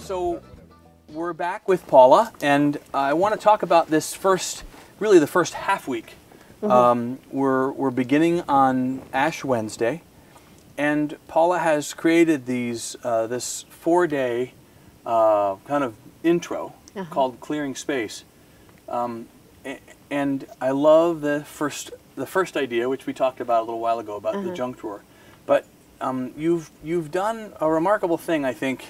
So we're back with Paula, and I want to talk about this really the first half week. We're beginning on Ash Wednesday, and Paula has created this 4-day kind of intro called Clearing Space. And I love the first idea, which we talked about a little while ago about the junk drawer. But you've done a remarkable thing, I think,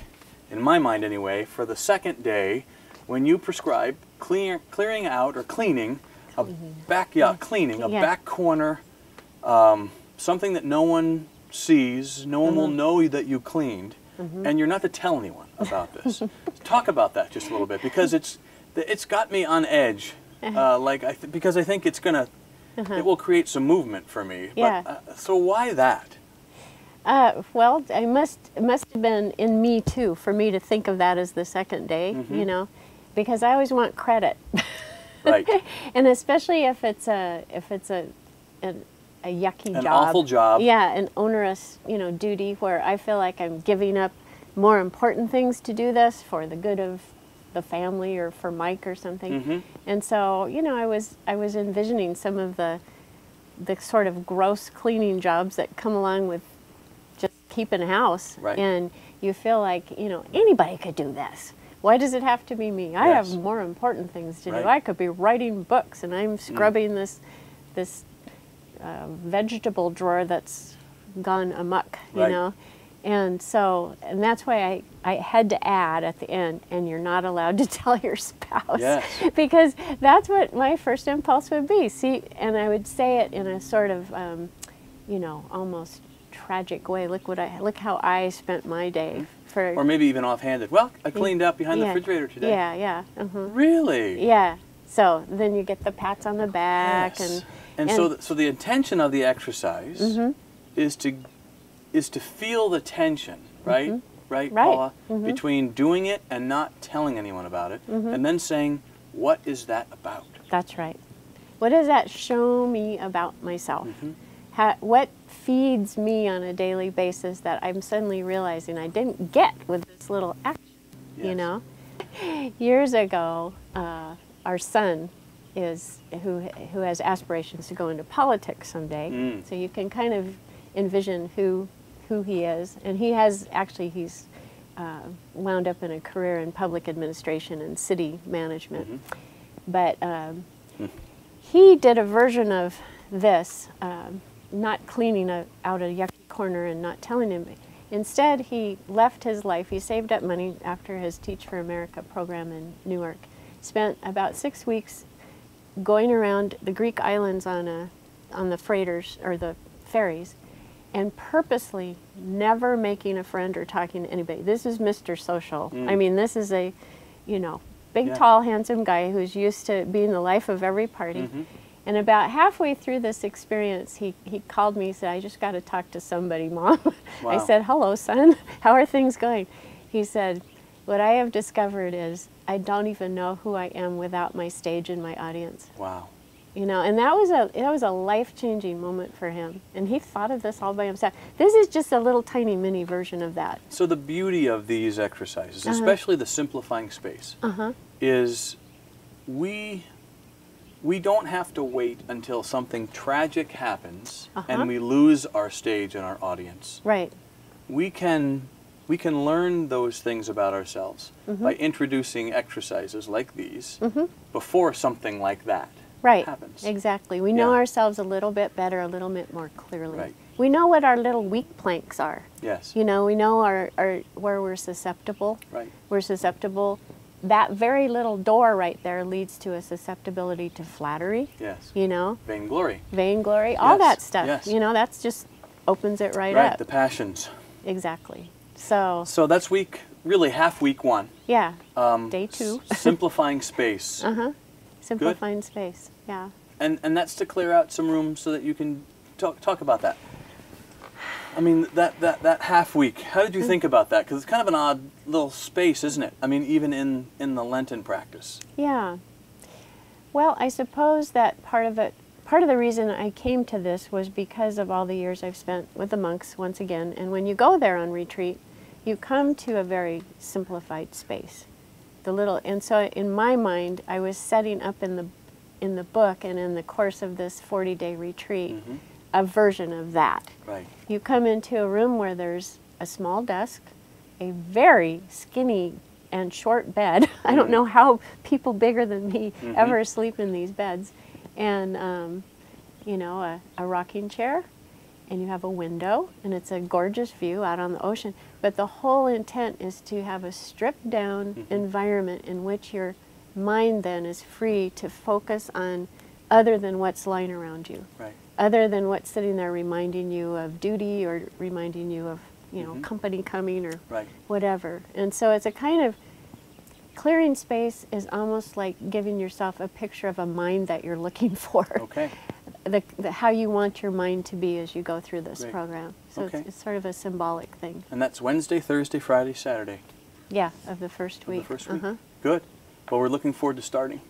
in my mind anyway, for the second day, when you prescribe clearing out or cleaning a backyard, cleaning a back corner, something that no one sees, no one will know that you cleaned, and you're not to tell anyone about this. Talk about that just a little bit, because it's got me on edge. Because I think it's gonna, it will create some movement for me. But, so why that? Well, it must have been in me too, for me to think of that as the second day, you know, because I always want credit. Right. And especially if it's a yucky job. An awful job. Yeah, an onerous, duty where I feel like I'm giving up more important things to do this for the good of the family or for Mike or something. And so, I was envisioning some of the sort of gross cleaning jobs that come along with just keeping a house. Right. And you feel like, anybody could do this. Why does it have to be me? I have more important things to do. I could be writing books, and I'm scrubbing this vegetable drawer that's gone amok, you know. And so, and that's why I had to add at the end, and you're not allowed to tell your spouse. Yes. Because that's what my first impulse would be. See, and I would say it in a sort of, almost tragic way. Look how I spent my day. Or maybe even offhanded. Well, I cleaned up behind the refrigerator today. Yeah. Really? Yeah. So then you get the pats on the back, and so the intention of the exercise is to feel the tension, right? Right, Paula, between doing it and not telling anyone about it, and then saying, "What is that about?" That's right. What does that show me about myself? What feeds me on a daily basis that I'm suddenly realizing I didn't get with this little action, Years ago, our son who has aspirations to go into politics someday, so you can kind of envision who he is, and he's wound up in a career in public administration and city management. But he did a version of this, not cleaning out a yucky corner and not telling him. Instead, he left his life. He saved up money after his Teach for America program in Newark. Spent about 6 weeks going around the Greek islands on the freighters or the ferries, and purposely never making a friend or talking to anybody. This is Mr. Social. I mean, this is a, big, tall, handsome guy who's used to being the life of every party. And about halfway through this experience, he called me and said, "I just got to talk to somebody, Mom." Wow. I said, "Hello, son. How are things going?" He said, "What I have discovered is I don't even know who I am without my stage and my audience." Wow. And that was a life-changing moment for him. And he thought of this all by himself. This is just a little tiny mini version of that. So the beauty of these exercises, especially the simplifying space, is we don't have to wait until something tragic happens and we lose our stage and our audience. Right. We can learn those things about ourselves by introducing exercises like these before something like that happens. Exactly. We know ourselves a little bit better, a little bit more clearly. Right. We know what our little weak planks are. Yes. We know where we're susceptible. Right. We're susceptible. That very little door right there leads to a susceptibility to flattery. Yes. Vainglory. Vainglory, all that stuff. Yes. That's just opens it right up. Right, the passions. Exactly. So that's really half week one. Yeah. Day 2. Simplifying space. Simplifying space. Yeah. And that's to clear out some room so that you can talk about that. I mean, that half week, how did you think about that? Because it's kind of an odd little space, isn't it? I mean, even in the Lenten practice. Yeah. Well, I suppose that part of the reason I came to this was because of all the years I've spent with the monks, once again. And when you go there on retreat, you come to a very simplified space. And so in my mind, I was setting up in the book and in the course of this 40-day retreat a version of that. Right. You come into a room where there's a small desk, a very skinny and short bed. I don't know how people bigger than me ever sleep in these beds. And, you know, a rocking chair, and you have a window, and it's a gorgeous view out on the ocean. But the whole intent is to have a stripped down environment in which your mind then is free to focus on other than what's lying around you. Right. Other than what's sitting there reminding you of duty or reminding you of, you know, company coming or whatever. And so it's a kind of clearing space is almost like giving yourself a picture of a mind that you're looking for. Okay. How you want your mind to be as you go through this Great. program. So Okay. it's sort of a symbolic thing. And that's Wednesday, Thursday, Friday, Saturday. Yeah, of the first week. Of the first week. Good. Well, we're looking forward to starting.